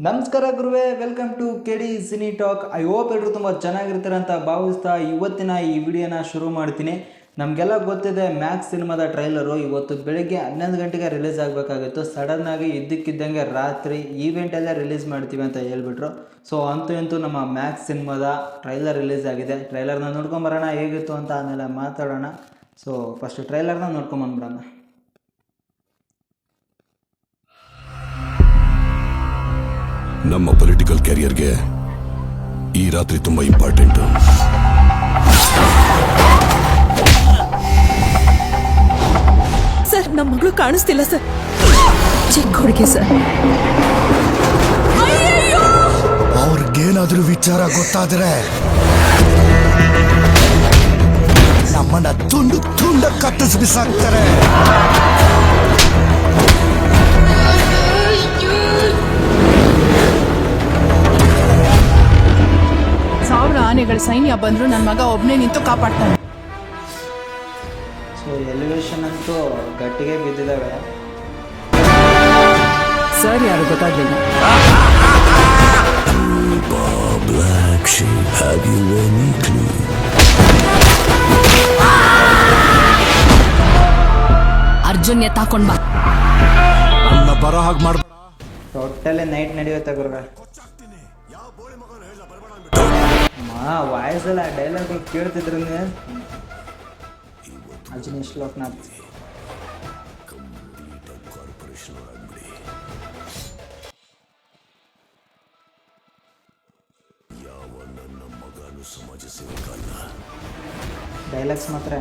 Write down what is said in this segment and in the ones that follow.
ನಮಸ್ಕಾರ ಗುರುವೆ, welcome to KD cine talk. I hope ಎಲ್ಲರೂ ತುಂಬ ಚೆನ್ನಾಗಿರ್ತಾರೆ ಅಂತ ಭಾವಿಸ್ತಾ ಇವತ್ತಿನ ಈ ವಿಡಿಯೋನ ಶುರು ಮಾಡ್ತೀನಿ. ನಮಗೆಲ್ಲ ಗೊತ್ತಿದೆ ಮ್ಯಾಕ್ಸ್ ಸಿನಿಮಾದ ಟ್ರೈಲರು ಇವತ್ತು ಬೆಳಿಗ್ಗೆ 11 ಗಂಟೆಗೆ ರಿಲೀಸ್ ಆಗಬೇಕಾಗಿತ್ತು. ಸಡನ್ನಾಗಿ ಇದ್ದಕ್ಕಿದ್ದಂಗೆ ರಾತ್ರಿ ಈವೆಂಟಲ್ಲೇ ರಿಲೀಸ್ ಮಾಡ್ತೀವಿ ಅಂತ ಹೇಳ್ಬಿಟ್ರು. ಸೊ ಅಂತೂ ನಮ್ಮ ಮ್ಯಾಕ್ಸ್ ಸಿನಿಮಾದ ಟ್ರೈಲರ್ ರಿಲೀಸ್ ಆಗಿದೆ. ಟ್ರೈಲರ್ನ ನೋಡ್ಕೊಂಬರೋಣ ಹೇಗಿತ್ತು ಅಂತ ಆಮೇಲೆ ಮಾತಾಡೋಣ. ಸೊ ಫಸ್ಟ್ ಟ್ರೈಲರ್ನ ನೋಡ್ಕೊಂಬಂದ್ಬಿಡೋಣ. ನಮ್ಮ ಪೊಲಿಟಿಕಲ್ ಕ್ಯಾರಿಯರ್ಗೆ ಈ ರಾತ್ರಿ ತುಂಬಾ ಇಂಪಾರ್ಟೆಂಟ್. ಸರ್, ನಮ್ಮ ಮಗಳು ಕಾಣಿಸ್ತಿಲ್ಲ ಸರ್. ಚಿಕ್ಕ ಹುಡುಗಿ ಸರ್. ಅವ್ರಿಗೇನಾದ್ರೂ ವಿಚಾರ ಗೊತ್ತಾದ್ರೆ ನಮ್ಮನ್ನ ತುಂಡು ತುಂಡ ಕತ್ತರಿಸಿ ಬಿಸಾಕ್ತಾರೆ. ಸಾವಿರ ಆನೆಗಳ ಸೈನ್ಯ ಬಂದ್ರು ನನ್ನ ಮಗ ಒಬ್ನೇ ನಿಂತು ಕಾಪಾಡ್ತಾನೆ. ಸೊ ಎಲಿವೇಶನ್ ಅಂತೂ ಗಟ್ಟಿಗೆ ಬಿದ್ದಿದ್ದಾವೆ. ಸರ್ ಯಾರು ಗೊತ್ತಾಗ್ಲಿಲ್ಲ. ಅರ್ಜುನ್ ಎತ್ತಾಕೊಂಡ್ ಬಾ. ನನ್ನ ಬರೋ ಹಾಗೆ ಮಾಡ. ಟೋಟಲಿ ನೈಟ್ ನಡೆಯುತ್ತೆ ಗುರುಗ. ವಾಯ್ಸ್ ಎಲ್ಲ ಡೈಲಾಗ್ಗಳು ಕೇಳ್ತಿದ್ರು ಅಜನೀಶ್ ಲೋಕನಾಥ್. ಡೈಲಾಗ್ಸ್ ಮಾತ್ರ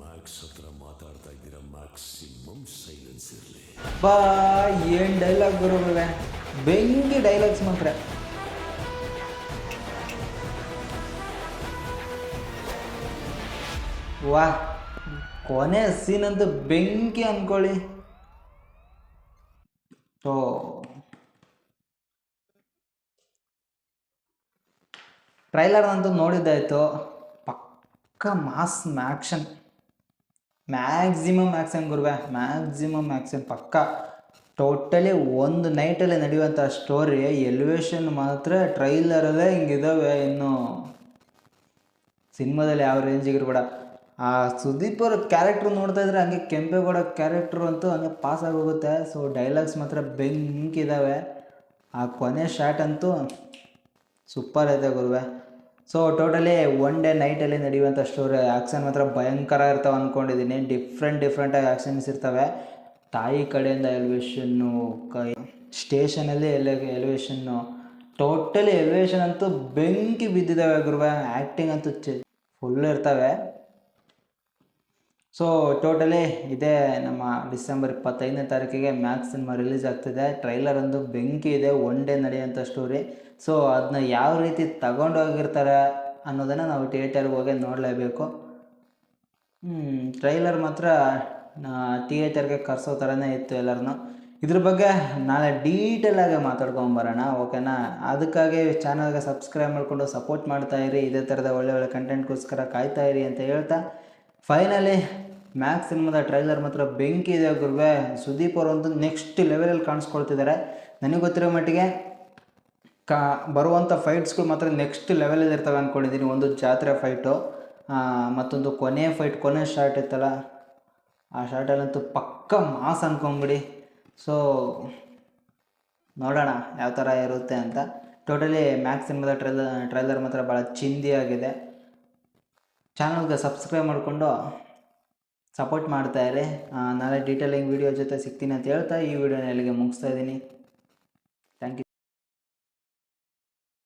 ಮ್ಯಾಕ್ಸ್ ಹತ್ರ ಮಾತಾಡ್ತಾ ಇದ್ದೀರಾ, ಮ್ಯಾಕ್ಸಿಮಮ್ ಸೈಲೆನ್ಸ್ ಇರಲಿ. ಬಾ ಏನ್ ಡೈಲಾಗ್ ಬರೋವೆ, ಬೆಂಕಿ ಡೈಲಾಗ್ಸ್ ಮಾತ್ರ. ವಾ ಕೊನೆ ಸೀನ್ ಅಂತೂ ಬೆಂಕಿ ಅನ್ಕೊಳ್ಳಿ. ಸೊ ಟ್ರೈಲರ್ನಂತೂ ನೋಡಿದ್ದಾಯ್ತು. ಪಕ್ಕ ಮಾಸ್ ಆ್ಯಕ್ಷನ್, ಮ್ಯಾಕ್ಸಿಮಮ್ ಆ್ಯಕ್ಷನ್ ಗುರುವೆ, ಮ್ಯಾಕ್ಸಿಮಮ್ ಆ್ಯಕ್ಷನ್ ಪಕ್ಕ. ಟೋಟಲಿ ಒಂದು ನೈಟಲ್ಲೇ ನಡೆಯುವಂಥ ಸ್ಟೋರಿ. ಎಲಿವೇಶನ್ ಮಾತ್ರ ಟ್ರೈಲರಲ್ಲೇ ಹಿಂಗಿದ್ದಾವೆ. ಇನ್ನು ಸಿನಿಮಾದಲ್ಲಿ ಯಾವ ರೇಂಜಿಗಿರ್ಬೇಡ. ಆ ಸುದೀಪ್ ಅವ್ರ ಕ್ಯಾರೆಕ್ಟ್ರು ನೋಡ್ತಾ ಇದ್ರೆ ಹಂಗೆ ಕೆಂಪೇಗೌಡ ಕ್ಯಾರೆಕ್ಟ್ರು ಅಂತೂ ಹಂಗೆ ಪಾಸ್ ಆಗೋಗುತ್ತೆ. ಸೊ ಡೈಲಾಗ್ಸ್ ಮಾತ್ರ ಬೆಂಕಿದ್ದಾವೆ. ಆ ಕೊನೆ ಶಾಟ್ ಅಂತೂ ಸೂಪರ್ ಇದೆ ಗುರುವೆ. ಸೊ ಟೋಟಲಿ ಒನ್ ಡೇ ನೈಟಲ್ಲಿ ನಡೆಯುವಂಥ ಸ್ಟೋರಿ. ಆ್ಯಕ್ಷನ್ ಮಾತ್ರ ಭಯಂಕರ ಇರ್ತಾವೆ ಅಂದ್ಕೊಂಡಿದ್ದೀನಿ. ಡಿಫ್ರೆಂಟಾಗಿ ಆ್ಯಕ್ಷನ್ಸ್ ಇರ್ತವೆ. ತಾಯಿ ಕಡೆಯಿಂದ ಎಲಿವೇಶನ್ನು, ಸ್ಟೇಷನಲ್ಲಿ ಎಲಿವೇಶನ್ನು, ಟೋಟಲಿ ಎಲಿವೇಶನ್ ಅಂತೂ ಬೆಂಕಿ ಬಿದ್ದಿದ್ದಾವೆ ಗುರುವೆ. ಆ್ಯಕ್ಟಿಂಗ್ ಅಂತೂ ಫುಲ್ ಇರ್ತವೆ. ಸೊ ಟೋಟಲಿ ಇದೇ ನಮ್ಮ ಡಿಸೆಂಬರ್ 25ನೇ ತಾರೀಕಿಗೆ ಮ್ಯಾಕ್ಸ್ ಸಿನಿಮಾ ರಿಲೀಸ್ ಆಗ್ತಿದೆ. ಟ್ರೈಲರ್ ಒಂದು ಬೆಂಕಿ ಇದೆ, ಒನ್ ಡೇ ನಡೆಯುವಂಥ ಸ್ಟೋರಿ. ಸೊ ಅದನ್ನ ಯಾವ ರೀತಿ ತಗೊಂಡೋಗಿರ್ತಾರೆ ಅನ್ನೋದನ್ನು ನಾವು ಥಿಯೇಟರ್ಗೆ ಹೋಗಿ ನೋಡಲೇಬೇಕು. ಟ್ರೈಲರ್ ಮಾತ್ರ ಥಿಯೇಟರ್ಗೆ ಕರೆಸೋ ಥರನೇ ಇತ್ತು ಎಲ್ಲರನ್ನೂ. ಇದ್ರ ಬಗ್ಗೆ ನಾಳೆ ಡೀಟೇಲಾಗಿ ಮಾತಾಡ್ಕೊಂಬರೋಣ, ಓಕೆನಾ? ಅದಕ್ಕಾಗಿ ಚಾನಲ್ಗೆ ಸಬ್ಸ್ಕ್ರೈಬ್ ಮಾಡಿಕೊಂಡು ಸಪೋರ್ಟ್ ಮಾಡ್ತಾಯಿರಿ. ಇದೇ ಥರದ ಒಳ್ಳೆ ಕಂಟೆಂಟ್ಗೋಸ್ಕರ ಕಾಯ್ತಾಯಿರಿ ಅಂತ ಹೇಳ್ತಾ, ಫೈನಲಿ ಮ್ಯಾಕ್ಸ್ ಸಿನಿಮಾದ ಟ್ರೈಲರ್ ಮಾತ್ರ ಬೆಂಕಿ ಇದೆ ಗುರುವೆ. ಸುದೀಪ್ ಅವರಂತೂ ನೆಕ್ಸ್ಟ್ ಲೆವೆಲಲ್ಲಿ ಕಾಣಿಸ್ಕೊಳ್ತಿದ್ದಾರೆ. ನನಗೆ ಗೊತ್ತಿರೋ ಮಟ್ಟಿಗೆ ಬರುವಂಥ ಫೈಟ್ಸ್ಗಳು ಮಾತ್ರ ನೆಕ್ಸ್ಟ್ ಲೆವೆಲಲ್ಲಿ ಇರ್ತವೆ ಅಂದ್ಕೊಂಡಿದ್ದೀನಿ. ಒಂದು ಜಾತ್ರೆ ಫೈಟು, ಮತ್ತೊಂದು ಕೊನೆ ಶಾರ್ಟ್ ಇತ್ತಲ್ಲ, ಆ ಶಾರ್ಟಲ್ಲಂತೂ ಪಕ್ಕ ಮಾಸ್ ಅಂದ್ಕೊಂಬಿಡಿ. ಸೊ ನೋಡೋಣ ಯಾವ ಥರ ಇರುತ್ತೆ ಅಂತ. ಟೋಟಲಿ ಮ್ಯಾಕ್ಸ್ ಸಿನಿಮಾದ ಟ್ರೈಲರ್ ಮಾತ್ರ ಭಾಳ ಚಿಂದಿಯಾಗಿದೆ. ಚಾನಲ್ಗೆ ಸಬ್ಸ್ಕ್ರೈಬ್ ಮಾಡಿಕೊಂಡು ಸಪೋರ್ಟ್ ಮಾಡ್ತಾಯಿರಿ. ನಾಳೆ ಡೀಟೇಲಿಂಗ್ ವೀಡಿಯೋ ಜೊತೆ ಸಿಗ್ತೀನಿ ಅಂತ ಹೇಳ್ತಾ ಈ ವಿಡಿಯೋನ ಇಲ್ಲಿಗೆ ಮುಗಿಸ್ತಾ ಇದ್ದೀನಿ.